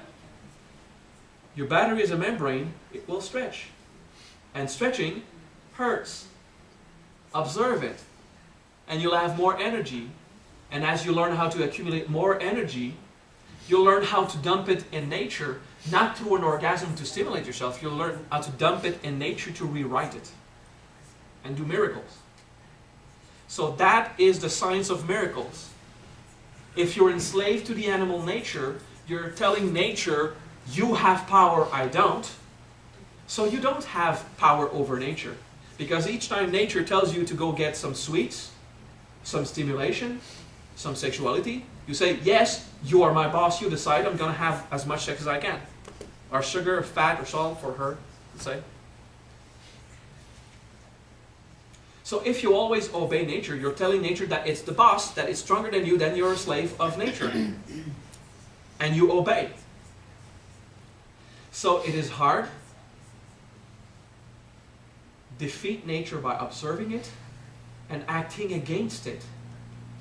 Your battery is a membrane, it will stretch. And stretching hurts. Observe it. And you'll have more energy. And as you learn how to accumulate more energy, you'll learn how to dump it in nature, not through an orgasm to stimulate yourself. You'll learn how to dump it in nature to rewrite it and do miracles. So that is the science of miracles. If you're enslaved to the animal nature, you're telling nature, you have power, I don't. So you don't have power over nature. Because each time nature tells you to go get some sweets, some stimulation, some sexuality, you say, yes, you are my boss, you decide, I'm going to have as much sex as I can. Or sugar, or fat, or salt for her, let's say. So if you always obey nature, you're telling nature that it's the boss, that it's stronger than you, then you're a slave of nature. And you obey. So it is hard. Defeat nature by observing it and acting against it.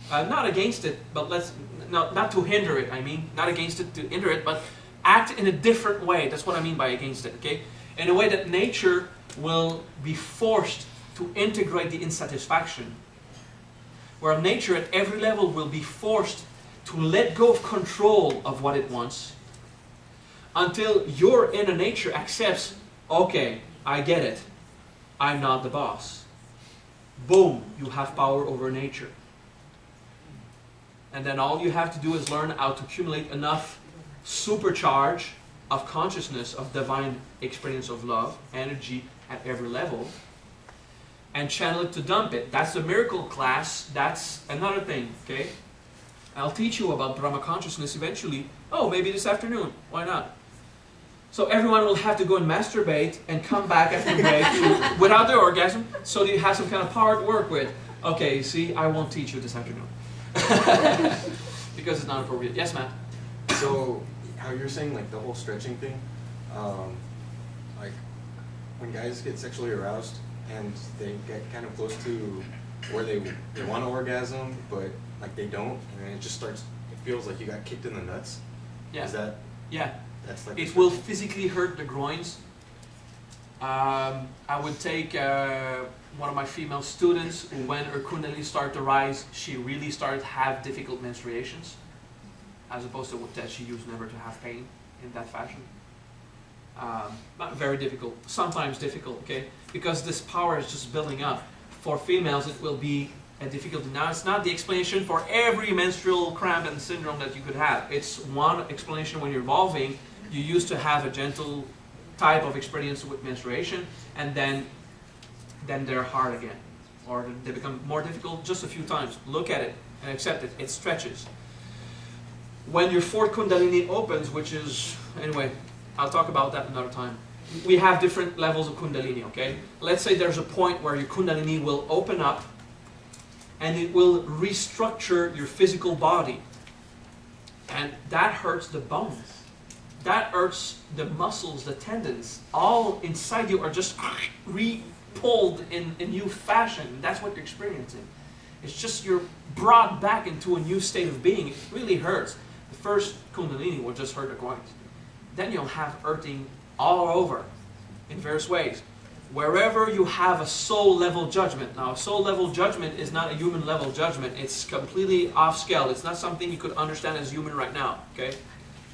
Not against it, but not to hinder it, I mean. Not against it to hinder it, but act in a different way. That's what I mean by against it, okay? In a way that nature will be forced to integrate the insatisfaction. Where nature at every level will be forced to let go of control of what it wants, until your inner nature accepts, okay, I get it. I'm not the boss. Boom, you have power over nature. And then all you have to do is learn how to accumulate enough supercharge of consciousness, of divine experience of love, energy at every level, and channel it to dump it. That's the miracle class. That's another thing, okay? I'll teach you about Brahma consciousness eventually. Oh, maybe this afternoon. Why not? So everyone will have to go and masturbate and come back after break without the orgasm, so that you have some kind of power to work with. Okay, you see, I won't teach you this afternoon. Because it's not appropriate. Yes, Matt? So, how you're saying, like, the whole stretching thing, like, when guys get sexually aroused and they get kind of close to where they want to orgasm, but, like, they don't, and then it just starts, it feels like you got kicked in the nuts. Yeah. Is that? Yeah. That's like it will physically hurt the groins. I would take one of my female students, when her Kundalini started to rise, she really started to have difficult menstruations, as opposed to that she used never to have pain in that fashion. Not very difficult, sometimes difficult, okay? Because this power is just building up. For females, it will be a difficulty. Now, it's not the explanation for every menstrual cramp and syndrome that you could have. It's one explanation when you're evolving. You used to have a gentle type of experience with menstruation, and then they're hard again. Or they become more difficult just a few times. Look at it and accept it. It stretches. When your fourth Kundalini opens, which is, anyway, I'll talk about that another time. We have different levels of Kundalini, okay? Let's say there's a point where your Kundalini will open up and it will restructure your physical body. And that hurts the bones. That hurts the muscles, the tendons. All inside you are just re-pulled in a new fashion. That's what you're experiencing. It's just you're brought back into a new state of being. It really hurts. The first Kundalini will just hurt the groins. Then you'll have earthing all over in various ways. Wherever you have a soul level judgment. Now, a soul level judgment is not a human level judgment. It's completely off scale. It's not something you could understand as human right now, okay?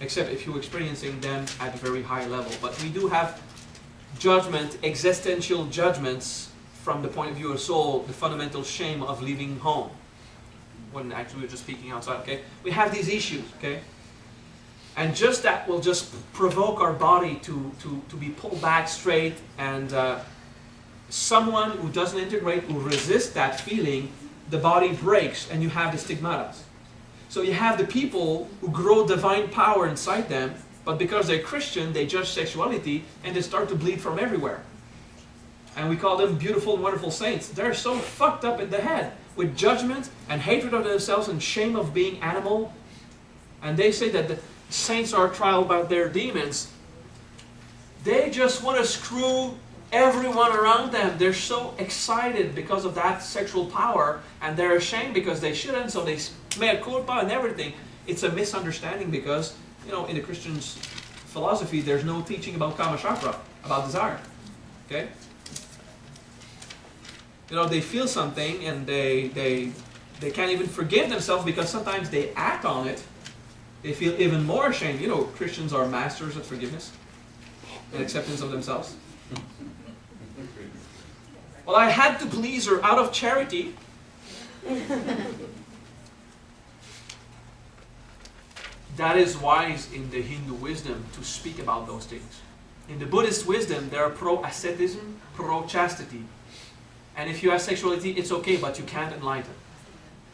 Except if you're experiencing them at a very high level. But we do have judgment, existential judgments from the point of view of soul, the fundamental shame of leaving home. When actually we're just speaking outside, okay? We have these issues, okay? And just that will just provoke our body to be pulled back straight, and someone who doesn't integrate, who resists that feeling, the body breaks and you have the stigmatas. So you have the people who grow divine power inside them, but because they're Christian, they judge sexuality and they start to bleed from everywhere. And we call them beautiful, wonderful saints. They're so fucked up in the head with judgment and hatred of themselves and shame of being animal. And they say that the saints are trialed by their demons. They just want to screw everyone around them. They're so excited because of that sexual power, and they're ashamed because they shouldn't, so they mea culpa and everything. It's a misunderstanding because, you know, in the Christian philosophy, there's no teaching about Kama-Chakra, about desire. Okay? You know, they feel something and they can't even forgive themselves because sometimes they act on it. They feel even more ashamed. You know, Christians are masters at forgiveness and acceptance of themselves. Well, I had to please her out of charity. That is wise in the Hindu wisdom to speak about those things. In the Buddhist wisdom, they are pro-asceticism, pro-chastity. And if you have sexuality, it's okay, but you can't enlighten.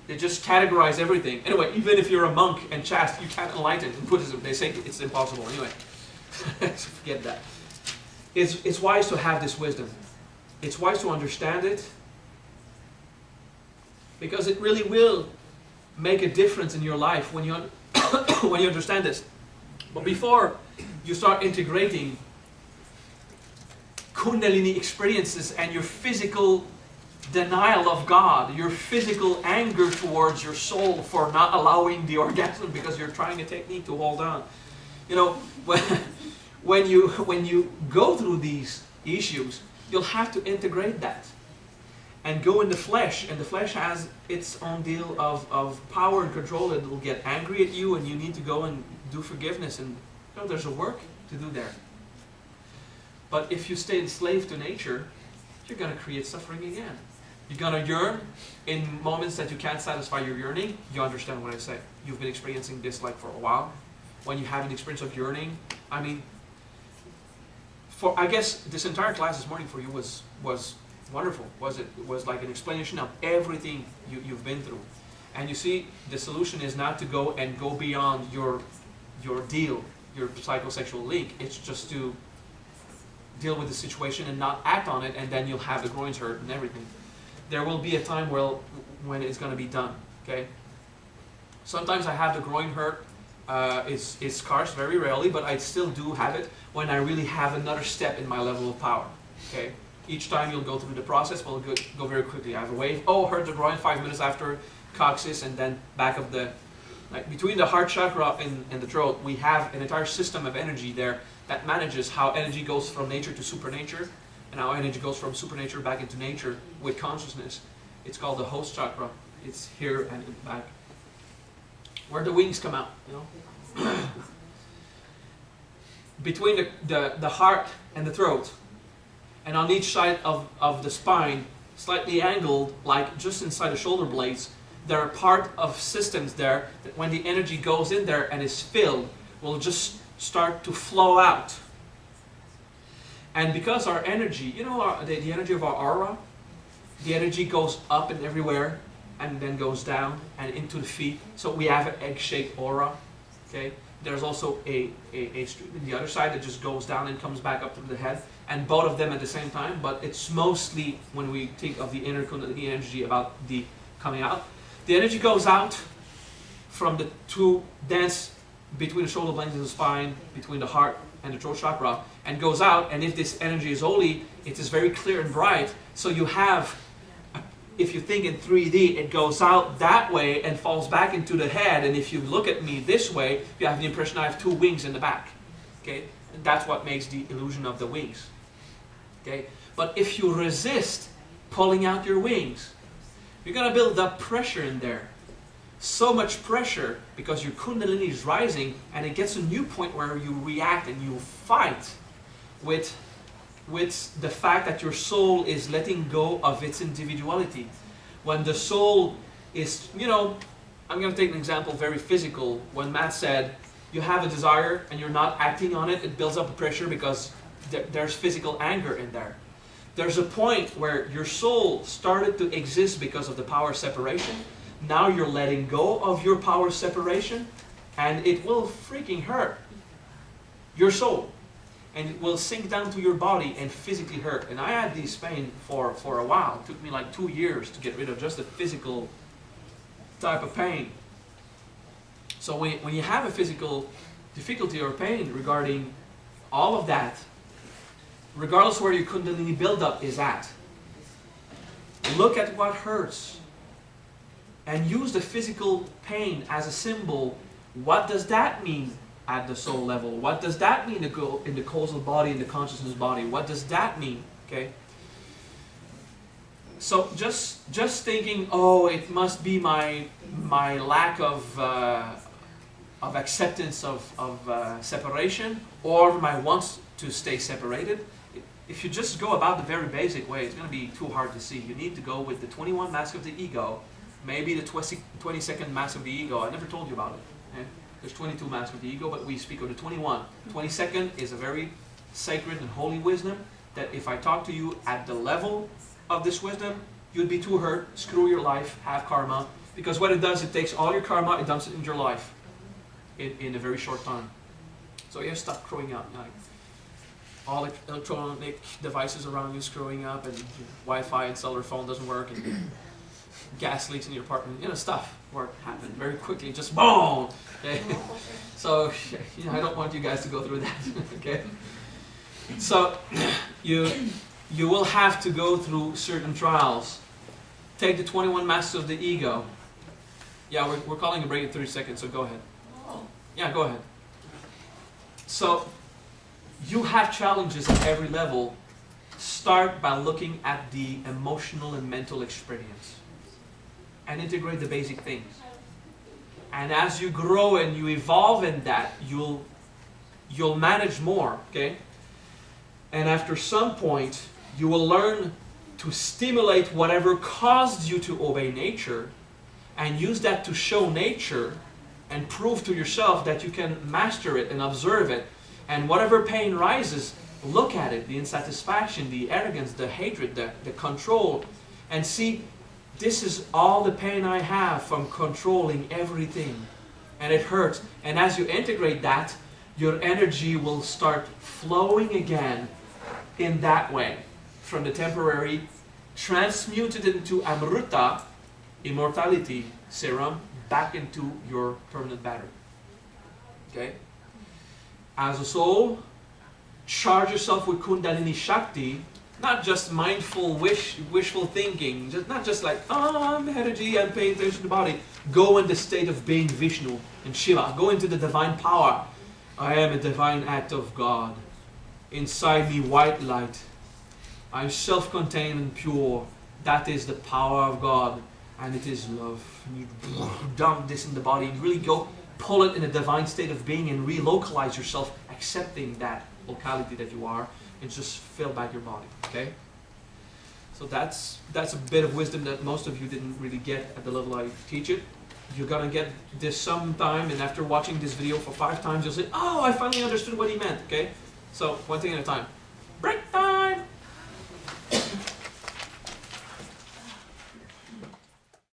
They just categorize everything. Anyway, even if you're a monk and chaste, you can't enlighten. In Buddhism, they say it's impossible. Anyway, so forget that. It's wise to have this wisdom. It's wise to understand it, because it really will make a difference in your life when you when you understand this. But before you start integrating Kundalini experiences and your physical denial of God, your physical anger towards your soul for not allowing the orgasm because you're trying a technique to hold on. You know, when you go through these issues, you'll have to integrate that and go in the flesh, and the flesh has its own deal of power and control. It will get angry at you and you need to go and do forgiveness, and you know, there's a work to do there. But if you stay enslaved to nature, you're going to create suffering again. You're going to yearn in moments that you can't satisfy your yearning. You understand what I say. You've been experiencing this like for a while. When you have an experience of yearning, I mean, I guess this entire class this morning for you was wonderful. It was like an explanation of everything you've been through. And you see, the solution is not to go beyond your deal, your psychosexual link. It's just to deal with the situation and not act on it, and then you'll have the groins hurt and everything. There will be a time when it's going to be done. Okay. Sometimes I have the groin hurt. It's scarce, very rarely, but I still do have it when I really have another step in my level of power. Okay. Each time you'll go through the process, we'll go very quickly. I have a wave. Oh, hurt the groin. 5 minutes after, coccyx, and then back of the, like between the heart chakra and the throat, we have an entire system of energy there that manages how energy goes from nature to supernature, and how energy goes from supernature back into nature with consciousness. It's called the host chakra. It's here and back, where the wings come out, you know. Between the heart and the throat, and on each side of the spine, slightly angled, like just inside the shoulder blades, there are part of systems there that when the energy goes in there and is filled, will just start to flow out. And because our energy, you know, the energy of our aura, the energy goes up and everywhere and then goes down and into the feet. So we have an egg-shaped aura. Okay. There's also a stream on the other side that just goes down and comes back up to the head, and both of them at the same time. But it's mostly when we think of the inner Kundalini energy about the coming out. The energy goes out from the two dance between the shoulder blades and the spine, between the heart and the throat chakra, and goes out. And if this energy is holy, it is very clear and bright. So you have if you think in 3D, it goes out that way and falls back into the head. And if you look at me this way, you have the impression I have two wings in the back. Okay? And that's what makes the illusion of the wings. Okay? But if you resist pulling out your wings, you're going to build up pressure in there. So much pressure because your Kundalini is rising, and it gets a new point where you react and you fight with the fact that your soul is letting go of its individuality. When the soul is, you know, I'm going to take an example very physical. When Matt said, you have a desire and you're not acting on it, it builds up the pressure because there's physical anger in there. There's a point where your soul started to exist because of the power separation. Now you're letting go of your power separation, and it will freaking hurt your soul. And it will sink down to your body and physically hurt. And I had this pain for a while. It took me like 2 years to get rid of just the physical type of pain. So when you have a physical difficulty or pain regarding all of that, regardless where your Kundalini buildup is at, look at what hurts and use the physical pain as a symbol. What does that mean at the soul level? What does that mean in the causal body, in the consciousness body? What does that mean? Okay. So just thinking, oh, it must be my lack of acceptance of separation, or my wants to stay separated. If you just go about the very basic way, it's going to be too hard to see. You need to go with the 21 mask of the ego, maybe the 22nd mask of the ego. I never told you about it. Okay? There's 22 masks of the ego, but we speak of the 21. 22nd is a very sacred and holy wisdom that if I talk to you at the level of this wisdom, you'd be too hurt, screw your life, have karma. Because what it does, it takes all your karma, it dumps it into your life in a very short time. So you stop screwing up. Like, all electronic devices around you screwing up, and Wi-Fi and cellular phone doesn't work, and gas leaks in your apartment, you know, stuff where it happened very quickly, just boom! Okay? So, you know, I don't want you guys to go through that, okay? So, you will have to go through certain trials. Take the 21 masks of the ego. Yeah, we're calling a break in 30 seconds, so go ahead. Yeah, go ahead. So, you have challenges at every level. Start by looking at the emotional and mental experience and integrate the basic things. And as you grow and you evolve in that, you'll manage more, okay? And after some point, you will learn to stimulate whatever caused you to obey nature and use that to show nature and prove to yourself that you can master it and observe it. And whatever pain rises, look at it, the insatisfaction, the arrogance, the hatred, the control, and see, this is all the pain I have from controlling everything. And it hurts. And as you integrate that, your energy will start flowing again in that way. From the temporary, transmuted into Amrita, immortality serum, back into your permanent battery. Okay? As a soul, charge yourself with Kundalini Shakti, not just mindful, wishful thinking, not just like, oh, I'm energy, I'm paying attention to the body. Go in the state of being Vishnu and Shiva. Go into the divine power. I am a divine act of God. Inside me, white light. I'm self-contained and pure. That is the power of God, and it is love. And you dump this in the body and really go pull it in a divine state of being and relocalize yourself, accepting that locality that you are, and just fill back your body. Okay? So that's a bit of wisdom that most of you didn't really get at the level I teach it. You're gonna get this sometime, and after watching this video for 5 times, you'll say, "Oh, I finally understood what he meant." Okay? So one thing at a time.